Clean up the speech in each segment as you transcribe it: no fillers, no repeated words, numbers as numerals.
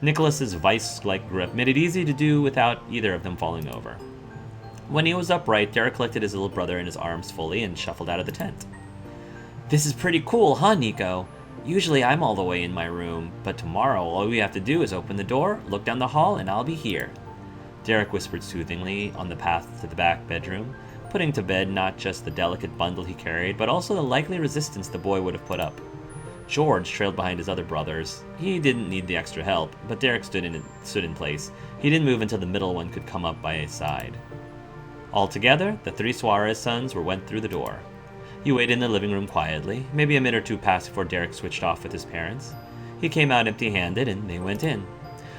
Nicholas's vice-like grip made it easy to do without either of them falling over. When he was upright, Derek collected his little brother in his arms fully and shuffled out of the tent. This is pretty cool, huh, Nico? Usually I'm all the way in my room, but tomorrow all we have to do is open the door, look down the hall, and I'll be here. Derek whispered soothingly on the path to the back bedroom, putting to bed not just the delicate bundle he carried, but also the likely resistance the boy would have put up. George trailed behind his other brothers. He didn't need the extra help, but Derek stood in place. He didn't move until the middle one could come up by his side. Altogether, the three Suarez sons went through the door. He waited in the living room quietly. Maybe a minute or two passed before Derek switched off with his parents. He came out empty-handed, and they went in.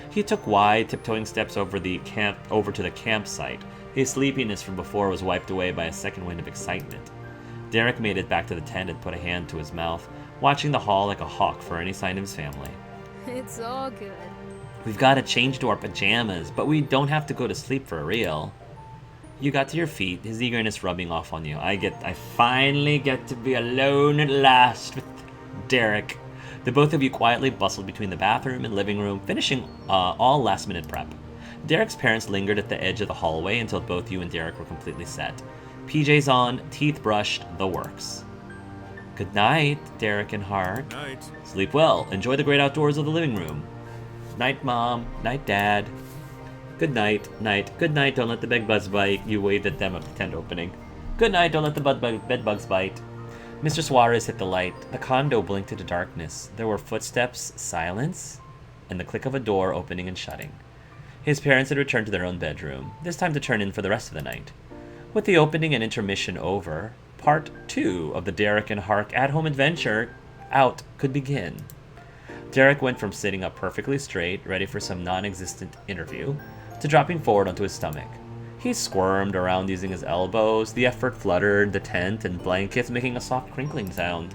He took wide, tiptoeing steps over to the campsite. His sleepiness from before was wiped away by a second wind of excitement. Derek made it back to the tent and put a hand to his mouth, watching the hall like a hawk for any sign of his family. It's all good. We've got to change to our pajamas, but we don't have to go to sleep for real. You got to your feet, his eagerness rubbing off on you. I finally get to be alone at last with Derek. The both of you quietly bustled between the bathroom and living room, finishing all last-minute prep. Derek's parents lingered at the edge of the hallway until both you and Derek were completely set. PJs on, teeth brushed, the works. Good night, Derek and Hark. Night. Sleep well. Enjoy the great outdoors of the living room. Night, Mom. Night, Dad. Good night, night. Good night, don't let the bedbugs bite. You waved at them at the tent opening. Good night, don't let the bedbugs bite. Mr. Suarez hit the light. The condo blinked into darkness. There were footsteps, silence, and the click of a door opening and shutting. His parents had returned to their own bedroom, this time to turn in for the rest of the night. With the opening and intermission over, part 2 of the Derek and Hark at-home adventure out could begin. Derek went from sitting up perfectly straight, ready for some non-existent interview, to dropping forward onto his stomach. He squirmed around using his elbows. The effort fluttered the tent and blankets, making a soft crinkling sound.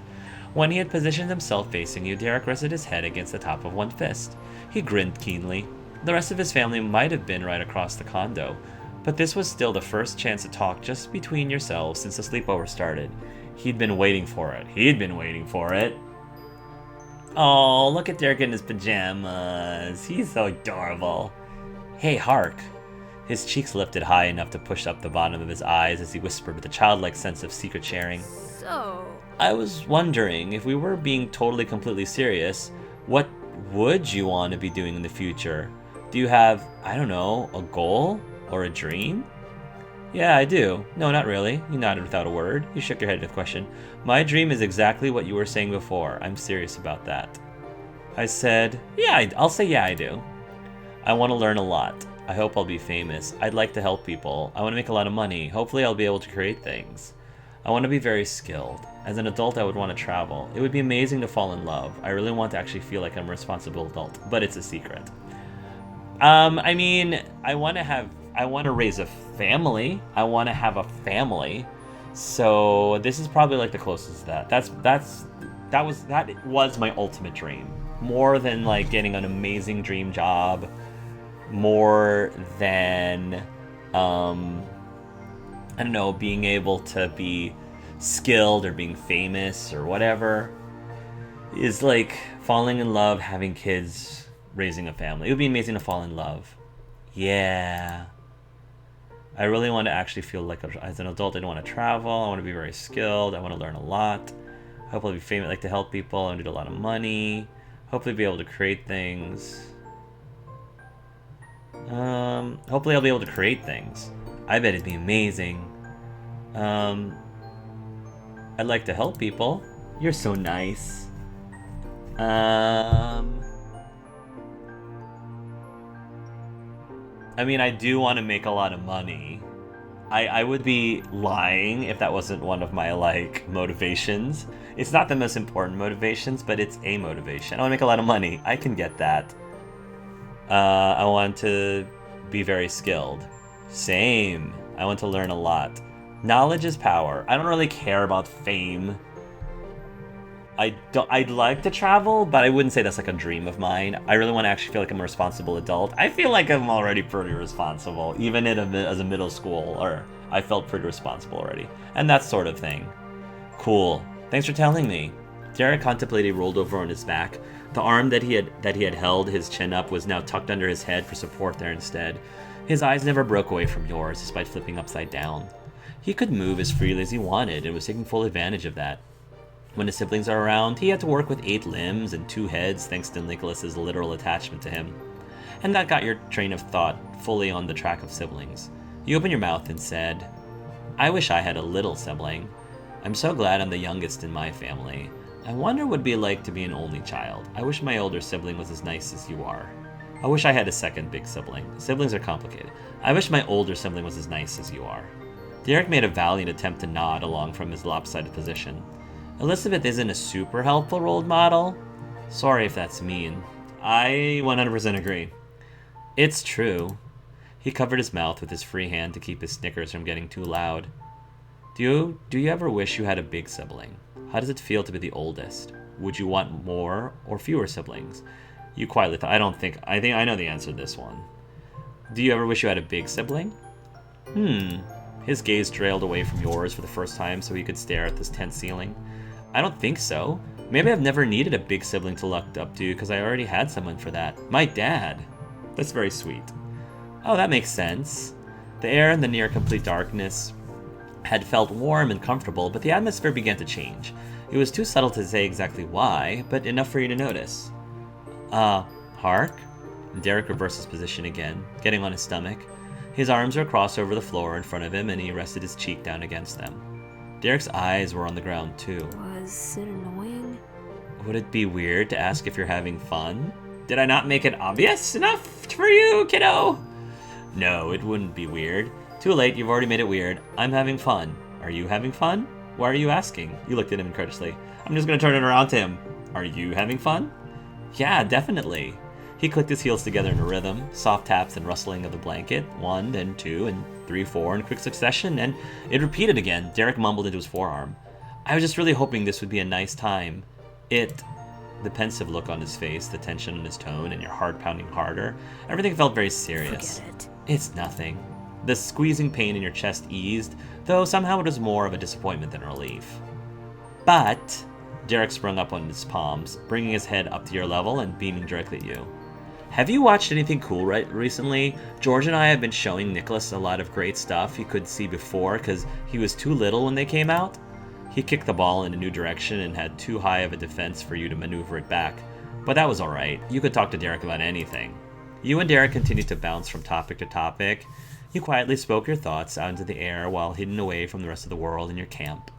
When he had positioned himself facing you, Derek rested his head against the top of one fist. He grinned keenly. The rest of his family might have been right across the condo, but this was still the first chance to talk just between yourselves since the sleepover started. He'd been waiting for it. Oh, look at Derek in his pajamas. He's so adorable. Hey, Hark. His cheeks lifted high enough to push up the bottom of his eyes as he whispered with a childlike sense of secret sharing. So... I was wondering, if we were being totally, completely serious, what would you want to be doing in the future? Do you have, I don't know, a goal or a dream? Yeah, I do. No, not really. You nodded without a word. You shook your head at the question. My dream is exactly what you were saying before. I'm serious about that. I said, I'll say yeah, I do. I want to learn a lot. I hope I'll be famous. I'd like to help people. I want to make a lot of money. Hopefully I'll be able to create things. I want to be very skilled. As an adult, I would want to travel. It would be amazing to fall in love. I really want to actually feel like I'm a responsible adult, but it's a secret. I want to raise a family. I want to have a family. So this is probably like the closest to that. That was my ultimate dream. More than like getting an amazing dream job. More than, I don't know, being able to be skilled or being famous or whatever, is like falling in love, having kids, raising a family. It would be amazing to fall in love. Yeah. I really want to actually feel like, as an adult, I don't want to travel. I want to be very skilled. I want to learn a lot. I hope I'll be famous, like to help people. I want to do a lot of money. Hopefully be able to create things. Hopefully I'll be able to create things. I bet it'd be amazing. I'd like to help people. You're so nice. I do want to make a lot of money. I would be lying if that wasn't one of my, motivations. It's not the most important motivations, but it's a motivation. I want to make a lot of money. I can get that. I want to be very skilled. Same. I want to learn a lot. Knowledge is power. I don't really care about fame. I'd like to travel, but I wouldn't say that's like a dream of mine. I really want to actually feel like I'm a responsible adult. I feel like I'm already pretty responsible, even as a middle schooler. I felt pretty responsible already, and that sort of thing. Cool. Thanks for telling me. Derek contemplatively rolled over on his back. The arm that he had held his chin up was now tucked under his head for support there instead. His eyes never broke away from yours, despite flipping upside down. He could move as freely as he wanted, and was taking full advantage of that. When his siblings are around, he had to work with 8 limbs and 2 heads thanks to Nicholas's literal attachment to him. And that got your train of thought fully on the track of siblings. You opened your mouth and said, "I wish I had a little sibling. I'm so glad I'm the youngest in my family. I wonder what it'd be like to be an only child. I wish my older sibling was as nice as you are. I wish I had a second big sibling. Siblings are complicated. I wish my older sibling was as nice as you are." Derek made a valiant attempt to nod along from his lopsided position. Elizabeth isn't a super helpful role model. Sorry if that's mean. I 100% agree. It's true. He covered his mouth with his free hand to keep his snickers from getting too loud. Do you ever wish you had a big sibling? How does it feel to be the oldest? Would you want more or fewer siblings? You quietly thought, I think I know the answer to this one. Do you ever wish you had a big sibling? His gaze trailed away from yours for the first time so he could stare at this tense ceiling. I don't think so. Maybe I've never needed a big sibling to look up to because I already had someone for that. My dad. That's very sweet. Oh, that makes sense. The air in the near-complete darkness had felt warm and comfortable, but the atmosphere began to change. It was too subtle to say exactly why, but enough for you to notice. Hark? Derek reversed his position again, getting on his stomach. His arms were crossed over the floor in front of him, and he rested his cheek down against them. Derek's eyes were on the ground, too. Was it annoying? Would it be weird to ask if you're having fun? Did I not make it obvious enough for you, kiddo? No, it wouldn't be weird. Too late, you've already made it weird. I'm having fun. Are you having fun? Why are you asking? You looked at him incredulously. I'm just gonna turn it around to him. Are you having fun? Yeah, definitely. He clicked his heels together in a rhythm, soft taps and rustling of the blanket, 1, then 2, and 3, 4 in quick succession, and it repeated again. Derek mumbled into his forearm. I was just really hoping this would be a nice time. The pensive look on his face, the tension in his tone, and your heart pounding harder. Everything felt very serious. Forget it. It's nothing. The squeezing pain in your chest eased, though somehow it was more of a disappointment than relief. But Derek sprung up on his palms, bringing his head up to your level and beaming directly at you. Have you watched anything cool recently? George and I have been showing Nicholas a lot of great stuff he could see before because he was too little when they came out. He kicked the ball in a new direction and had too high of a defense for you to maneuver it back. But that was alright. You could talk to Derek about anything. You and Derek continued to bounce from topic to topic. You quietly spoke your thoughts out into the air while hidden away from the rest of the world in your camp.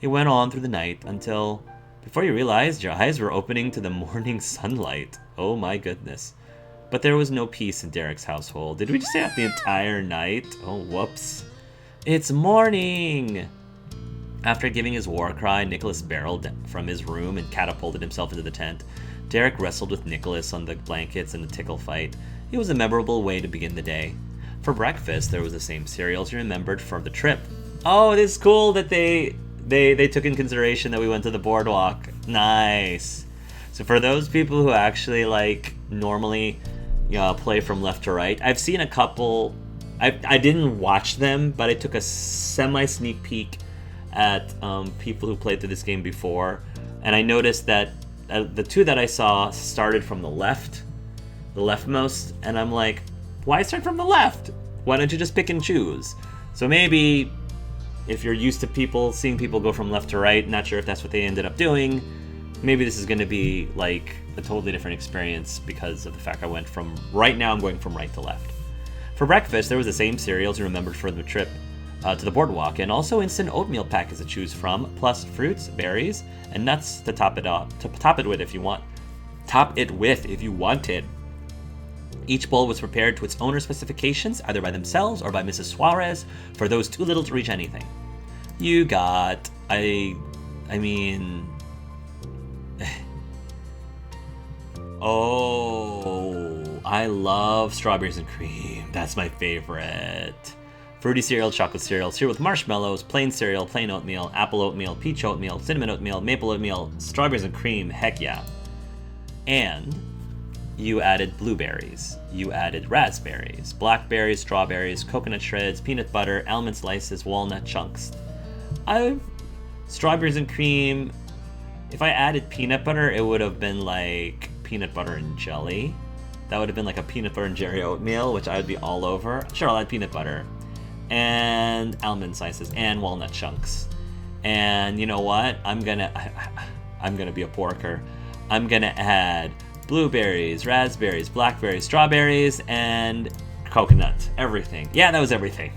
It went on through the night until, before you realized, your eyes were opening to the morning sunlight. Oh my goodness. But there was no peace in Derek's household. Did we just stay up the entire night? Oh, whoops. It's morning! After giving his war cry, Nicholas barreled from his room and catapulted himself into the tent. Derek wrestled with Nicholas on the blankets in a tickle fight. It was a memorable way to begin the day. For breakfast, there was the same cereals you remembered from the trip. Oh, it is cool that they took in consideration that we went to the boardwalk. Nice. So for those people who actually normally play from left to right, I've seen a couple. I didn't watch them, but I took a semi-sneak peek at people who played through this game before, and I noticed that the two that I saw started from the leftmost, and I'm like, why start from the left? Why don't you just pick and choose? So maybe if you're used to seeing people go from left to right, not sure if that's what they ended up doing, maybe this is going to be like a totally different experience because of the fact I'm going from right to left. For breakfast, there was the same cereals you remembered from the trip to the boardwalk, and also instant oatmeal packets to choose from, plus fruits, berries, and nuts to top it with if you want. Top it with if you wanted. Each bowl was prepared to its owner's specifications, either by themselves or by Mrs. Suarez, for those too little to reach anything. You got, oh, I love strawberries and cream. That's my favorite. Fruity cereal, chocolate cereal with marshmallows, plain cereal, plain oatmeal, apple oatmeal, peach oatmeal, cinnamon oatmeal, maple oatmeal, strawberries and cream, heck yeah. And you added blueberries, you added raspberries, blackberries, strawberries, coconut shreds, peanut butter, almond slices, walnut chunks. Strawberries and cream If I added peanut butter, it would have been like peanut butter and jelly. That would have been like a peanut butter and jelly oatmeal, which I would be all over. Sure, I'll add peanut butter. And almond slices and walnut chunks. And you know what? I'm gonna be a porker. I'm gonna add blueberries, raspberries, blackberries, strawberries, and coconut. Everything. Yeah, that was everything.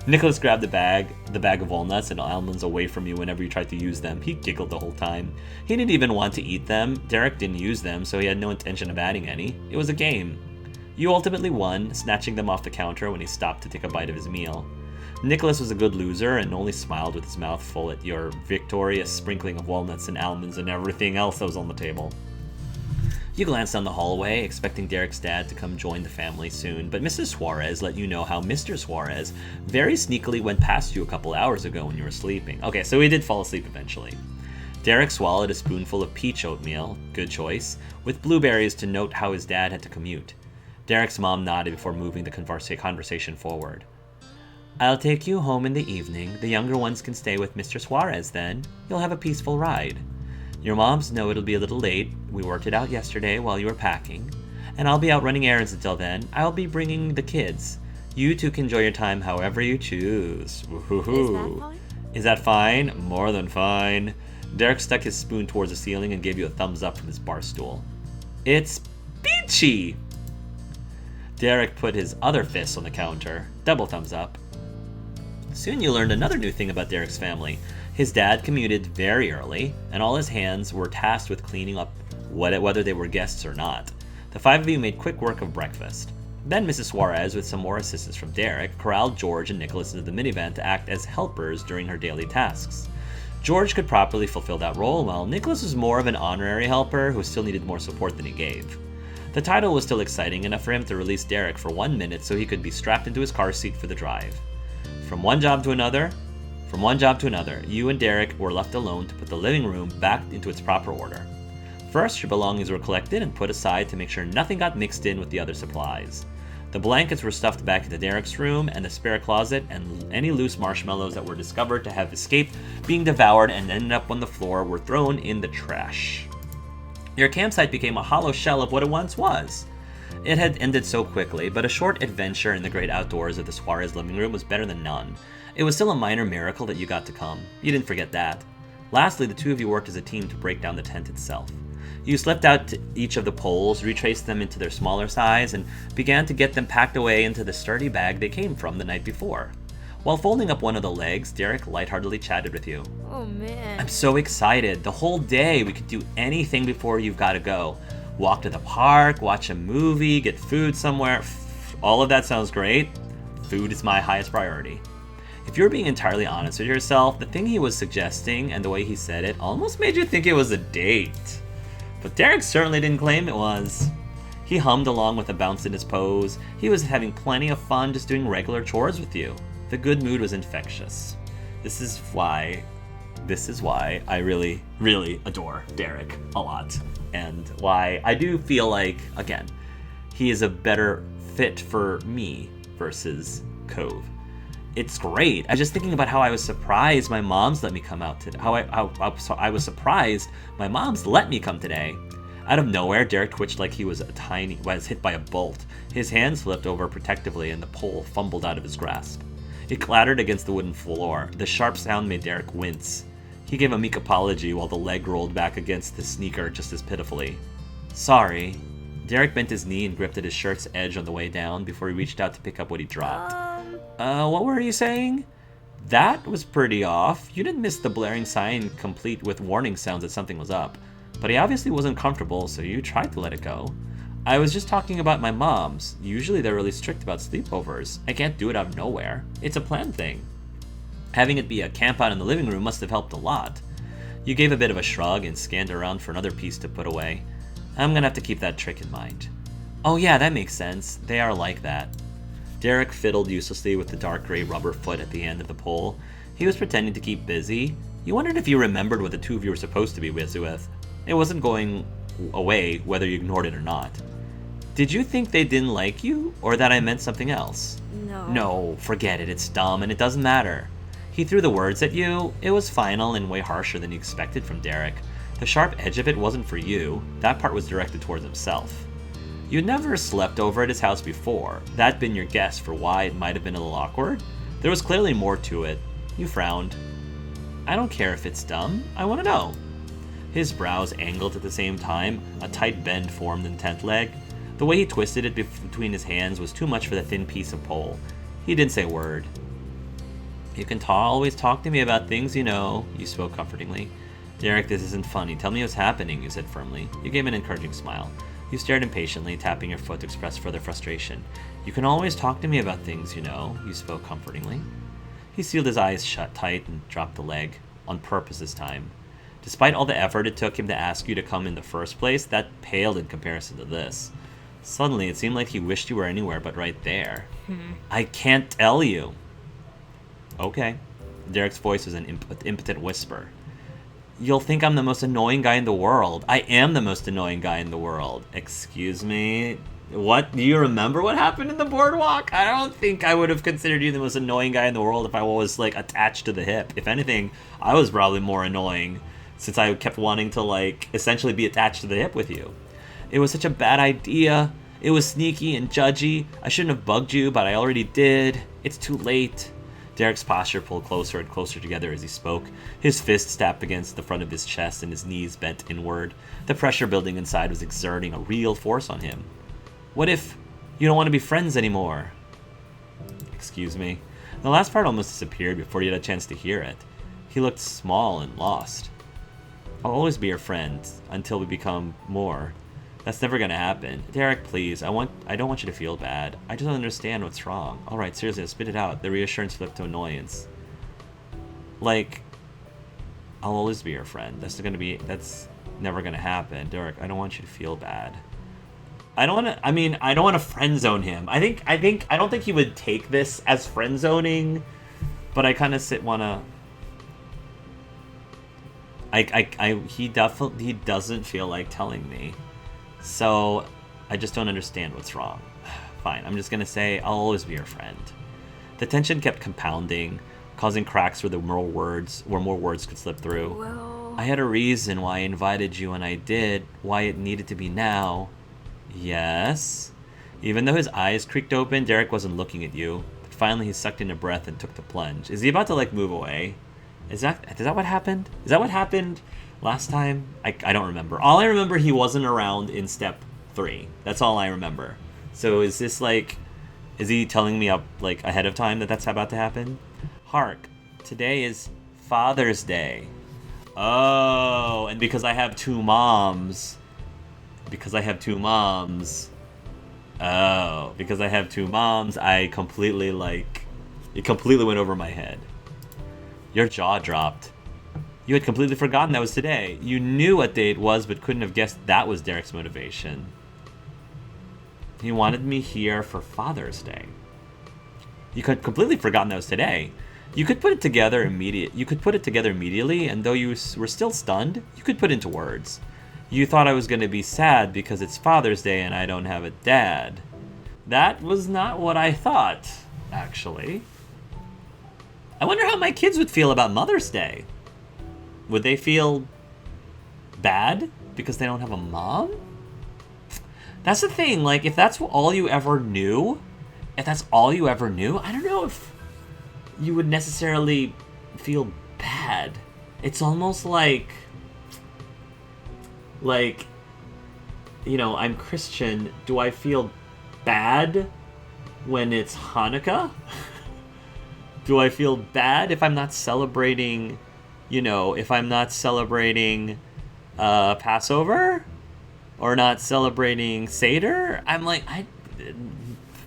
Nicholas grabbed the bag of walnuts and almonds away from you whenever you tried to use them. He giggled the whole time. He didn't even want to eat them. Derek didn't use them, so he had no intention of adding any. It was a game. You ultimately won, snatching them off the counter when he stopped to take a bite of his meal. Nicholas was a good loser and only smiled with his mouth full at your victorious sprinkling of walnuts and almonds and everything else that was on the table. You glanced down the hallway, expecting Derek's dad to come join the family soon, but Mrs. Suarez let you know how Mr. Suarez very sneakily went past you a couple hours ago when you were sleeping. Okay, so he did fall asleep eventually. Derek swallowed a spoonful of peach oatmeal, good choice, with blueberries to note how his dad had to commute. Derek's mom nodded before moving the conversation forward. I'll take you home in the evening. The younger ones can stay with Mr. Suarez then. You'll have a peaceful ride. Your moms know it'll be a little late. We worked it out yesterday while you were packing. And I'll be out running errands until then. I'll be bringing the kids. You two can enjoy your time however you choose. Woohoo! Is that fine? More than fine. Derek stuck his spoon towards the ceiling and gave you a thumbs up from his bar stool. It's peachy! Derek put his other fist on the counter. Double thumbs up. Soon you learned another new thing about Derek's family. His dad commuted very early, and all his hands were tasked with cleaning up whether they were guests or not. The five of you made quick work of breakfast. Then Mrs. Suarez, with some more assistance from Derek, corralled George and Nicholas into the minivan to act as helpers during her daily tasks. George could properly fulfill that role, while Nicholas was more of an honorary helper who still needed more support than he gave. The title was still exciting enough for him to release Derek for 1 minute so he could be strapped into his car seat for the drive. From one job to another, you and Derek were left alone to put the living room back into its proper order. First, your belongings were collected and put aside to make sure nothing got mixed in with the other supplies. The blankets were stuffed back into Derek's room and the spare closet, and any loose marshmallows that were discovered to have escaped being devoured and ended up on the floor were thrown in the trash. Your campsite became a hollow shell of what it once was. It had ended so quickly, but a short adventure in the great outdoors of the Suarez living room was better than none. It was still a minor miracle that you got to come. You didn't forget that. Lastly, the two of you worked as a team to break down the tent itself. You slipped out to each of the poles, retraced them into their smaller size, and began to get them packed away into the sturdy bag they came from the night before. While folding up one of the legs, Derek lightheartedly chatted with you. Oh man. I'm so excited. The whole day we could do anything before you've got to go. Walk to the park, watch a movie, get food somewhere. All of that sounds great. Food is my highest priority. If you're being entirely honest with yourself, the thing he was suggesting and the way he said it almost made you think it was a date. But Derek certainly didn't claim it was. He hummed along with a bounce in his pose. He was having plenty of fun just doing regular chores with you. The good mood was infectious. This is why I really, really adore Derek a lot. And why I do feel like, again, he is a better fit for me versus Cove. It's great. I was just thinking about how I was surprised my mom's let me come out today. How I was surprised my mom's let me come today. Out of nowhere, Derek twitched like he was hit by a bolt. His hands flipped over protectively and the pole fumbled out of his grasp. It clattered against the wooden floor. The sharp sound made Derek wince. He gave a meek apology while the leg rolled back against the sneaker just as pitifully. Sorry. Derek bent his knee and gripped at his shirt's edge on the way down before he reached out to pick up what he dropped. What were you saying? That was pretty off. You didn't miss the blaring sign complete with warning sounds that something was up. But he obviously wasn't comfortable, so you tried to let it go. I was just talking about my mom's. Usually they're really strict about sleepovers. I can't do it out of nowhere. It's a planned thing. Having it be a camp out in the living room must have helped a lot. You gave a bit of a shrug and scanned around for another piece to put away. I'm gonna have to keep that trick in mind. Oh yeah, that makes sense. They are like that. Derek fiddled uselessly with the dark gray rubber foot at the end of the pole. He was pretending to keep busy. You wondered if you remembered what the two of you were supposed to be busy with. It wasn't going away whether you ignored it or not. Did you think they didn't like you, or that I meant something else? No. No, forget it. It's dumb and it doesn't matter. He threw the words at you. It was final and way harsher than you expected from Derek. The sharp edge of it wasn't for you. That part was directed towards himself. You'd never slept over at his house before. That'd been your guess for why it might have been a little awkward. There was clearly more to it. You frowned. I don't care if it's dumb. I want to know. His brows angled at the same time. A tight bend formed in the tent leg. The way he twisted it between his hands was too much for the thin piece of pole. He didn't say a word. You can always talk to me about things you know, you spoke comfortingly. Derek, this isn't funny. Tell me what's happening, you said firmly. You gave an encouraging smile. You stared impatiently, tapping your foot to express further frustration. You can always talk to me about things you know, you spoke comfortingly. He sealed his eyes shut tight and dropped the leg, on purpose this time. Despite all the effort it took him to ask you to come in the first place, that paled in comparison to this. Suddenly, it seemed like he wished you were anywhere but right there. I can't tell you. Okay. Derek's voice was an impotent whisper. You'll think I'm the most annoying guy in the world. I am the most annoying guy in the world. Excuse me? What? Do you remember what happened in the boardwalk? I don't think I would have considered you the most annoying guy in the world if I was, like, attached to the hip. If anything, I was probably more annoying since I kept wanting to, like, essentially be attached to the hip with you. It was such a bad idea. It was sneaky and judgy. I shouldn't have bugged you, but I already did. It's too late. Derek's posture pulled closer and closer together as he spoke. His fists tapped against the front of his chest and his knees bent inward. The pressure building inside was exerting a real force on him. What if you don't want to be friends anymore? Excuse me. The last part almost disappeared before he had a chance to hear it. He looked small and lost. I'll always be your friend until we become more. That's never gonna happen. Derek, please. I don't want you to feel bad. I just don't understand what's wrong. Alright, seriously, spit it out. The reassurance flipped to annoyance. Like, I'll always be your friend. That's never gonna happen. Derek, I don't want you to feel bad. I don't want to friend zone him. I don't think he would take this as friend zoning, but I kind of wanna. He doesn't feel like telling me. So, I just don't understand what's wrong. Fine, I'm just gonna say I'll always be your friend. The tension kept compounding, causing cracks where more words could slip through. Well, I had a reason why I invited you and I did, why it needed to be now. Yes? Even though his eyes creaked open, Derek wasn't looking at you. But finally he sucked in a breath and took the plunge. Is he about to, like, move away? Is that what happened? Is that what happened last time? I don't remember. All I remember, he wasn't around in step 3. That's all I remember. So is this, like, is he telling me up, like, ahead of time that that's about to happen? Hark, today is Father's Day. Oh, and because I have two moms. I completely, like, it completely went over my head. Your jaw dropped. You had completely forgotten that was today. You knew what day it was, but couldn't have guessed that was Derek's motivation. He wanted me here for Father's Day. You could completely forgotten that was today. You could put it together immediately, and though you were still stunned, you could put it into words. You thought I was going to be sad because it's Father's Day and I don't have a dad. That was not what I thought, actually. I wonder how my kids would feel about Mother's Day. Would they feel bad because they don't have a mom? That's the thing, like, if that's all you ever knew, I don't know if you would necessarily feel bad. It's almost like, you know, I'm Christian. Do I feel bad when it's Hanukkah? Do I feel bad if I'm not celebrating, Passover? Or not celebrating Seder? I'm like,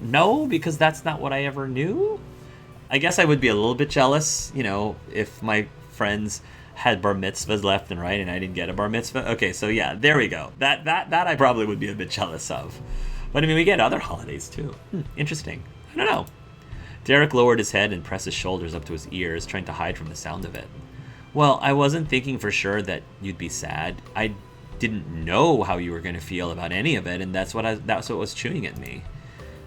no, because that's not what I ever knew. I guess I would be a little bit jealous, if my friends had bar mitzvahs left and right and I didn't get a bar mitzvah. Okay, so yeah, there we go. That I probably would be a bit jealous of. But I mean, we get other holidays too. Interesting. I don't know. Derek lowered his head and pressed his shoulders up to his ears, trying to hide from the sound of it. Well, I wasn't thinking for sure that you'd be sad. I didn't know how you were going to feel about any of it, and that's what was chewing at me.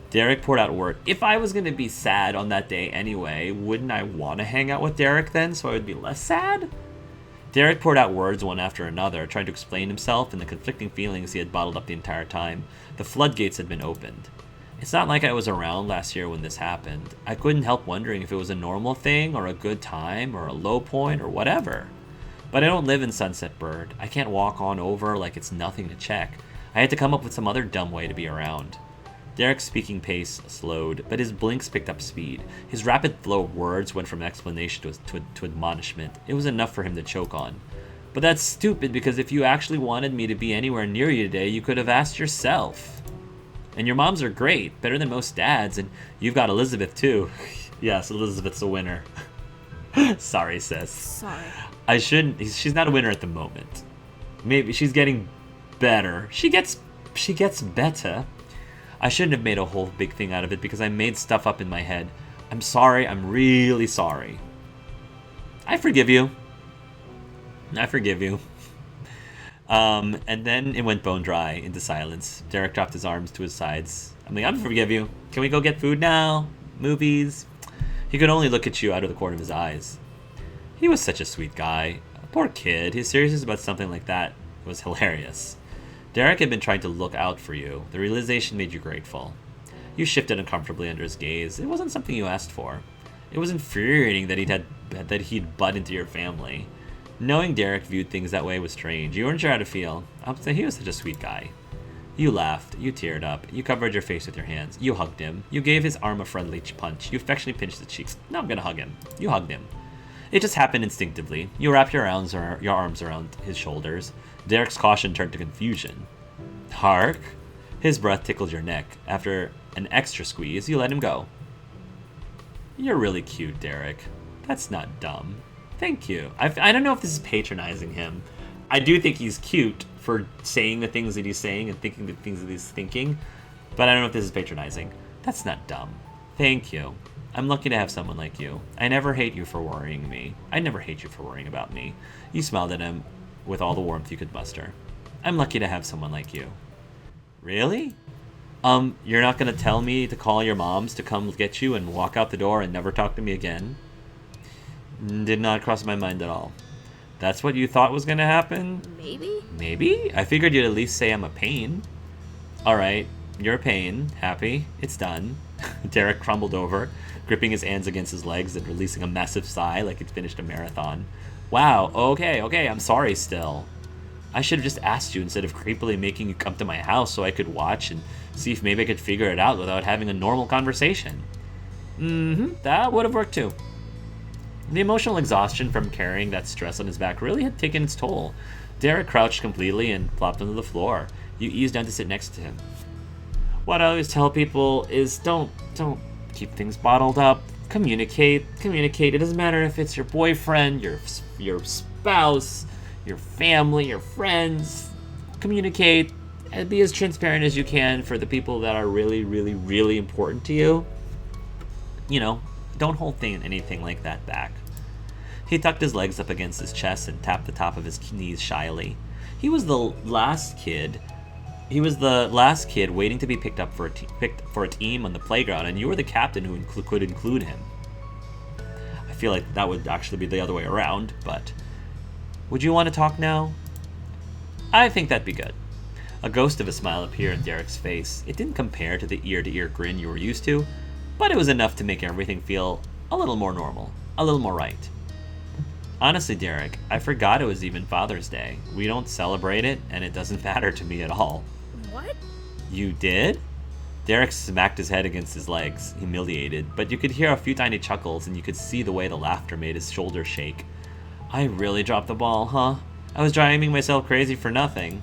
Derek poured out a word. If I was going to be sad on that day anyway, wouldn't I want to hang out with Derek then so I would be less sad? Derek poured out words one after another, trying to explain himself and the conflicting feelings he had bottled up the entire time. The floodgates had been opened. It's not like I was around last year when this happened. I couldn't help wondering if it was a normal thing, or a good time, or a low point, or whatever. But I don't live in Sunset Bird. I can't walk on over like it's nothing to check. I had to come up with some other dumb way to be around. Derek's speaking pace slowed, but his blinks picked up speed. His rapid flow of words went from explanation to admonishment. It was enough for him to choke on. But that's stupid, because if you actually wanted me to be anywhere near you today, you could have asked yourself. And your moms are great, better than most dads, and you've got Elizabeth too. Yes, Elizabeth's a winner. Sorry, sis. Sorry. She's not a winner at the moment. Maybe she's getting better. She gets better. I shouldn't have made a whole big thing out of it because I made stuff up in my head. I'm sorry. I'm really sorry. I forgive you. And then it went bone dry into silence. Derek dropped his arms to his sides. I forgive you. Can we go get food now? Movies? He could only look at you out of the corner of his eyes. He was such a sweet guy. A poor kid. His seriousness about something like that was hilarious. Derek had been trying to look out for you. The realization made you grateful. You shifted uncomfortably under his gaze. It wasn't something you asked for. It was infuriating that he'd butt into your family. Knowing Derek viewed things that way was strange. You weren't sure how to feel. He was such a sweet guy. You laughed. You teared up. You covered your face with your hands. You hugged him. You gave his arm a friendly punch. You affectionately pinched his cheeks. Now I'm gonna hug him. You hugged him. It just happened instinctively. You wrapped your arms around his shoulders. Derek's caution turned to confusion. Hark! His breath tickled your neck. After an extra squeeze, you let him go. You're really cute, Derek. That's not dumb. Thank you. I don't know if this is patronizing him. I do think he's cute for saying the things that he's saying and thinking the things that he's thinking, but I don't know if this is patronizing. That's not dumb. Thank you. I'm lucky to have someone like you. I never hate you for worrying me. I never hate you for worrying about me. You smiled at him with all the warmth you could muster. I'm lucky to have someone like you. Really? You're not gonna tell me to call your moms to come get you and walk out the door and never talk to me again? Did not cross my mind at all. That's what you thought was gonna happen? Maybe? Maybe? I figured you'd at least say I'm a pain. Alright, you're a pain. Happy. It's done. Derek crumbled over, gripping his hands against his legs and releasing a massive sigh like he'd finished a marathon. Wow, okay, I'm sorry still. I should have just asked you instead of creepily making you come to my house so I could watch and see if maybe I could figure it out without having a normal conversation. That would have worked too. The emotional exhaustion from carrying that stress on his back really had taken its toll. Derek crouched completely and plopped onto the floor. You eased down to sit next to him. What I always tell people is don't keep things bottled up. Communicate. It doesn't matter if it's your boyfriend, your spouse, your family, your friends. Communicate and be as transparent as you can for the people that are really, really, really important to you. You know, don't hold anything like that back. He tucked his legs up against his chest and tapped the top of his knees shyly. He was the last kid waiting to be picked up for a team on the playground, and you were the captain who could include him. I feel like that would actually be the other way around, but would you want to talk now? I think that'd be good. A ghost of a smile appeared on Derek's face. It didn't compare to the ear-to-ear grin you were used to, but it was enough to make everything feel a little more normal, a little more right. Honestly, Derek, I forgot it was even Father's Day. We don't celebrate it, and it doesn't matter to me at all. What? You did? Derek smacked his head against his legs, humiliated, but you could hear a few tiny chuckles, and you could see the way the laughter made his shoulders shake. I really dropped the ball, huh? I was driving myself crazy for nothing.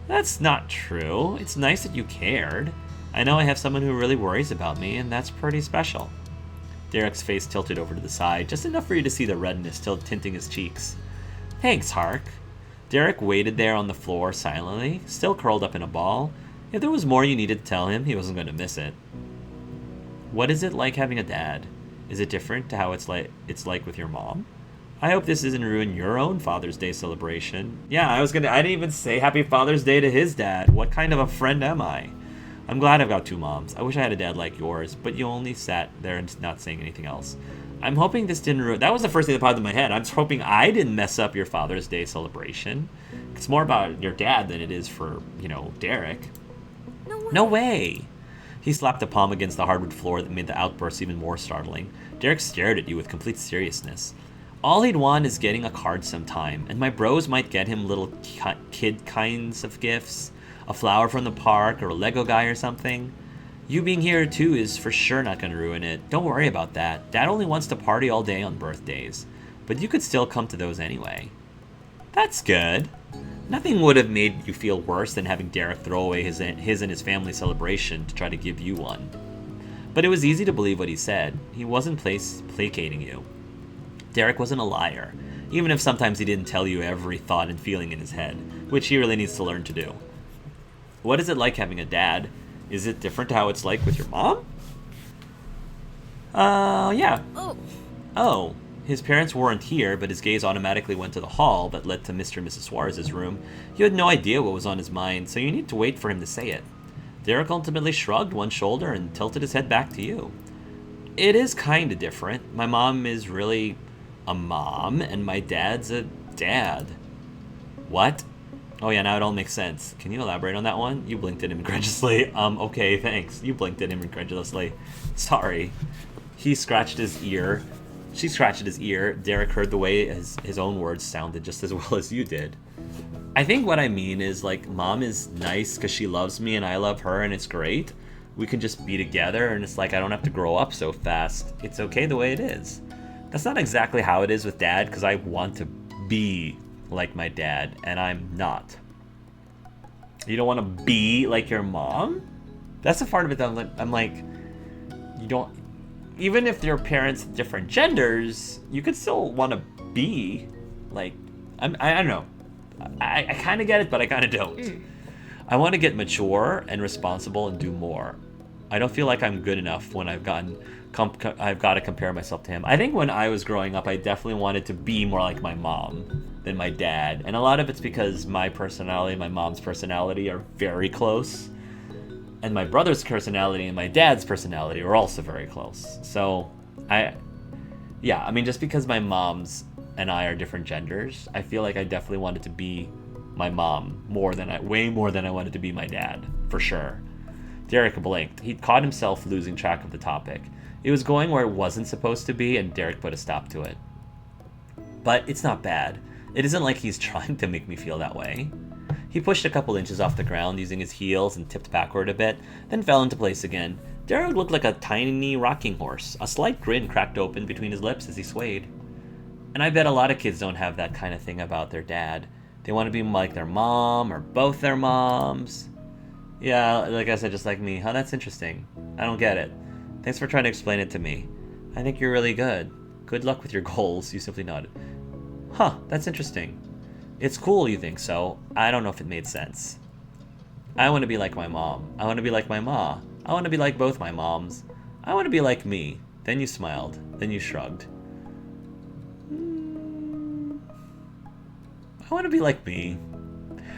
That's not true. It's nice that you cared. I know I have someone who really worries about me, and that's pretty special. Derek's face tilted over to the side, just enough for you to see the redness still tinting his cheeks. Thanks, Hark. Derek waited there on the floor silently, still curled up in a ball. If there was more you needed to tell him, he wasn't going to miss it. What is it like having a dad? Is it different to how it's like with your mom? I hope this doesn't ruin your own Father's Day celebration. Yeah, I didn't even say Happy Father's Day to his dad. What kind of a friend am I? I'm glad I've got two moms. I wish I had a dad like yours, but you only sat there and not saying anything else. I'm hoping this didn't ruin... That was the first thing that popped in my head. I'm just hoping I didn't mess up your Father's Day celebration. It's more about your dad than it is for, Derek. No way. No way! He slapped a palm against the hardwood floor that made the outburst even more startling. Derek stared at you with complete seriousness. All he'd want is getting a card sometime, and my bros might get him little kid kinds of gifts. A flower from the park, or a Lego guy or something. You being here too is for sure not going to ruin it. Don't worry about that. Dad only wants to party all day on birthdays. But you could still come to those anyway. That's good. Nothing would have made you feel worse than having Derek throw away his and his family's celebration to try to give you one. But it was easy to believe what he said. He wasn't placating you. Derek wasn't a liar, even if sometimes he didn't tell you every thought and feeling in his head, which he really needs to learn to do. What is it like having a dad? Is it different to how it's like with your mom? Yeah. Oh. His parents weren't here, but his gaze automatically went to the hall that led to Mr. and Mrs. Suarez's room. You had no idea what was on his mind, so you need to wait for him to say it. Derek ultimately shrugged one shoulder and tilted his head back to you. It is kind of different. My mom is really a mom, and my dad's a dad. What? Oh yeah, now it all makes sense. Can you elaborate on that one? You blinked at him incredulously. Okay, thanks. You blinked at him incredulously. Sorry. He scratched his ear. She scratched at his ear. Derek heard the way his own words sounded just as well as you did. I think what I mean is, like, mom is nice because she loves me and I love her and it's great. We can just be together and it's like I don't have to grow up so fast. It's okay the way it is. That's not exactly how it is with dad because I want to be like my dad and I'm not. You don't want to be like your mom? That's the part of it that I'm like, you don't... Even if your parents different genders, you could still want to be like... I don't know. I kind of get it, but I kind of don't. I want to get mature and responsible and do more. I don't feel like I'm good enough when I've got to compare myself to him. I think when I was growing up, I definitely wanted to be more like my mom than my dad. And a lot of it's because my personality and my mom's personality are very close. And my brother's personality and my dad's personality are also very close. So, just because my mom's and I are different genders, I feel like I definitely wanted to be my mom way more than I wanted to be my dad, for sure. Derek blinked. He'd caught himself losing track of the topic. It was going where it wasn't supposed to be, and Derek put a stop to it. But it's not bad. It isn't like he's trying to make me feel that way. He pushed a couple inches off the ground using his heels and tipped backward a bit, then fell into place again. Derek looked like a tiny rocking horse. A slight grin cracked open between his lips as he swayed. And I bet a lot of kids don't have that kind of thing about their dad. They want to be like their mom or both their moms. Yeah, like I said, just like me. Huh, that's interesting. I don't get it. Thanks for trying to explain it to me. I think you're really good. Good luck with your goals. You simply nodded. Huh, that's interesting. It's cool you think so. I don't know if it made sense. I want to be like my mom. I want to be like my ma. I want to be like both my moms. I want to be like me. Then you smiled. Then you shrugged. I want to be like me.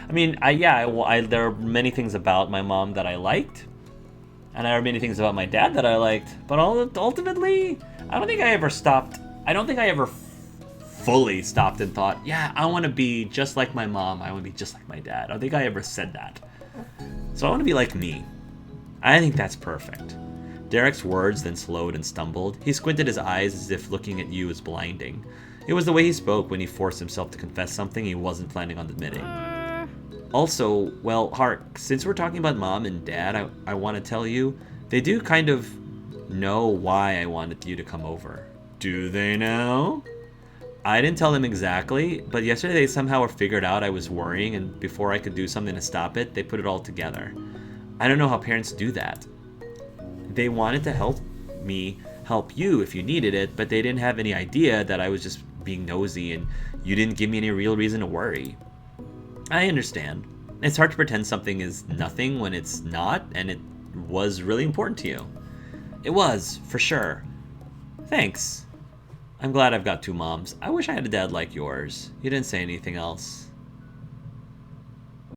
I mean, there are many things about my mom that I liked. And there are many things about my dad that I liked. But ultimately, I don't think I ever fully stopped and thought, yeah, I want to be just like my mom. I want to be just like my dad. I don't think I ever said that. So I want to be like me. I think that's perfect. Derek's words then slowed and stumbled. He squinted his eyes as if looking at you was blinding. It was the way he spoke when he forced himself to confess something he wasn't planning on admitting. Also, well, Hark, since we're talking about mom and dad, I want to tell you, they do kind of know why I wanted you to come over. Do they know? I didn't tell them exactly, but yesterday they somehow figured out I was worrying, and before I could do something to stop it, they put it all together. I don't know how parents do that. They wanted to help me help you if you needed it, but they didn't have any idea that I was just being nosy and you didn't give me any real reason to worry. I understand. It's hard to pretend something is nothing when it's not, and it was really important to you. It was, for sure. Thanks. I'm glad I've got two moms. I wish I had a dad like yours. You didn't say anything else.